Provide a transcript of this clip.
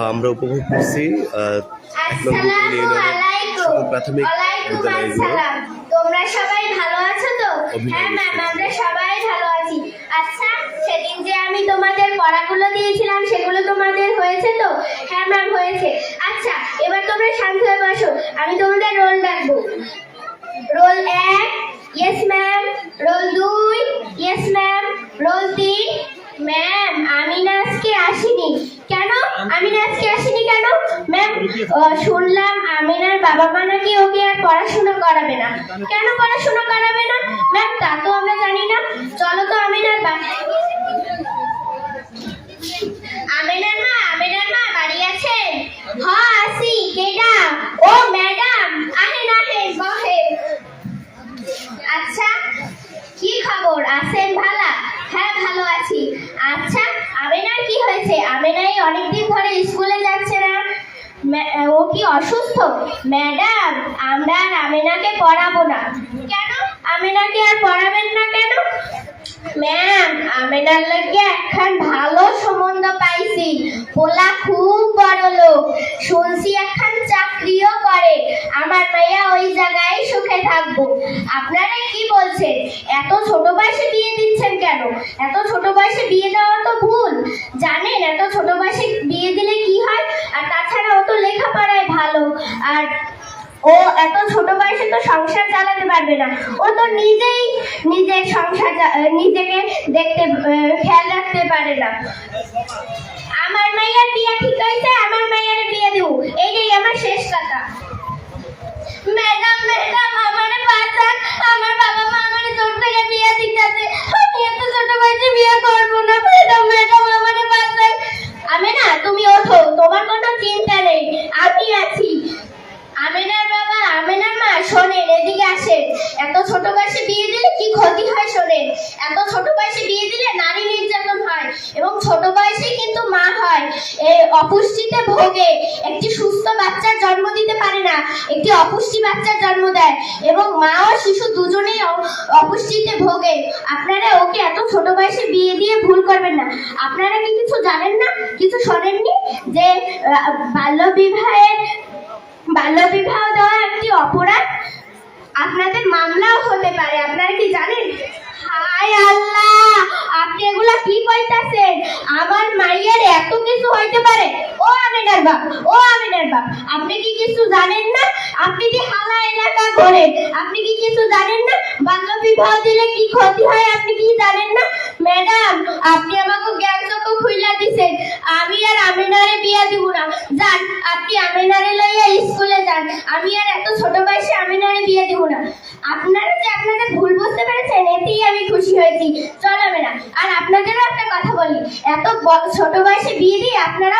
আমরা উপভোগ করছি ১ নং ইউনিয়নের প্রাথমিক বিদ্যালয়গুলো। তোমরা সবাই ভালো আছো তো? হ্যাঁ ম্যাম, আমরা সবাই ভালো আছি। আচ্ছা, সেদিন যে আমি তোমাদের পড়াগুলো দিয়েছিলাম সেগুলো তোমাদের হয়েছে তো? হ্যাঁ ম্যাম, হয়েছে। আচ্ছা, এবার তোমরা শান্ত হয়ে বসো, আমি তোমাদের রোল ডাকবো। Roll 1, yes ma'am. Roll 2, yes ma'am. Roll 3, ma'am Amina আজকে আসেনি কেন? আমিনা আজকে আসেনি কেন ম্যাম? শুনলাম আমিনার বাবা মা নাকি ওকে আর পড়াশোনা করাবে না। কেন পড়াশোনা করাবে না ম্যাম? তা তো আমরা জানি না। চলো তো আমিনার আমিনার মা বাড়ি আছেন? হ্যাঁ আসি। কেডা? ও ম্যাডাম, আহেন আহেন বহেন। আচ্ছা, কি খবর? আছেন ভালা? হ্যাঁ ভালো আছি। আচ্ছা, আমিনার কি হয়েছে? আমিনাই অনেকদিন ধরে স্কুলে যাচ্ছে না, ও কি অসুস্থ? ম্যাডাম, আমরা আর আমিনাকে পড়াবো না। কেন আমিনাকে আর পড়াবেন না কেন ম্যাম? আমিনার লাগে একখান ভালো সম্বন্ধ পাইছি, পোলা খুব বড় লোক, শুনছি একখান চাকরিও করে। আমার মাইয়া ওই জায়গায় সুখে থাকবো। আপনারা কি বলছেন? এত ছোট বয়সে বিয়ে দিচ্ছেন কেন? এত ছোট বয়সে বিয়ে দেওয়া তো ভুল। জানেন এত ছোট বয়সে বিয়ে দিলে কি হয়? আর তাছাড়া ও তো লেখাপড়ায় ভালো, আর ও এত ছোট বয়সে তো সংসার চালাতে পারবে না। ও তো নিজের সংসার নিজেকে দেখতে খেয়াল রাখতে পারে না। আমার মাইয়ার বিয়ে ঠিক হয়েছে, আমার মাইয়ার বিয়ে দেব, এইটাই আমার শেষ কথা। ম্যাডাম আমারে বাঁচান, আমার বাবা মা আমারে জোর করে বিয়ে দিতেছে। আমি এত ছোট বয়সে বিয়ে করবো না। ম্যাডাম আমারে বাঁচান। আমিনা, তুমি ওঠো, তোমার কোনো চিন্তা নেই, আমি আছি। আমিনার বাবা, আমিনার মা, শোনেন, এদিকে আসেন। এত ছোট বয়সে বিয়ে দিলে কি ক্ষতি হয় শোনেন। এত ছোট বয়সে বিয়ে দিলে নারী নির্যাতন হয় এবং ছোট বয়সেই কিন্তু মা হয় এই অপুষ্টিতে ভোগে। একটি সুস্থ বাচ্চার জন্ম দিতে পারে না, একটি অপুষ্টি বাচ্চার জন্ম দেয় এবং মা ও শিশু দুজনেই অপুষ্টিতে ভোগে। আপনারা ওকে এত ছোট বয়সে বিয়ে দিয়ে ভুল করবেন না। আপনারা কি কিছু জানেন না, কিছু শোনেননি যে বাল্যবিবাহ দেওয়া একটি অপরাধ? আপনাদের মামলাও হতে পারে। আপনারা কি জানেন? হায় আল্লাহ, আপনি এগুলা কি কইতাছেন? আমার মাইয়ের এত কিছু হইতে পারে? ও আমিনার বাপ, আপনি কি কিছু জানেন না? আপনি কি হালা এলাকা ঘোরেন? আপনি কি কিছু জানেন না? বাল্যবিবাহ দিলে কি ক্ষতি হয় আপনি কি জানেন না? ম্যাডাম, আপনি আমাকে জ্ঞান চক্ষু খুইলা দিছেন। আমি আর আমিনারে বিয়া দিব না। যান, আপনি আমিনারে লইয়া স্কুলে যান। আমি আর এত ছোট বয়সে আমিনারে বিয়ে দিব না। আপনারা যে আপনাদের ভুল বুঝতে পেরেছেন, এতেই আমি খুশি হয়েছি। চল আমিনা, আর আপনাদেরও একটা কথা বলি, এত ছোট বয়সে বিয়ে দিয়ে আপনারা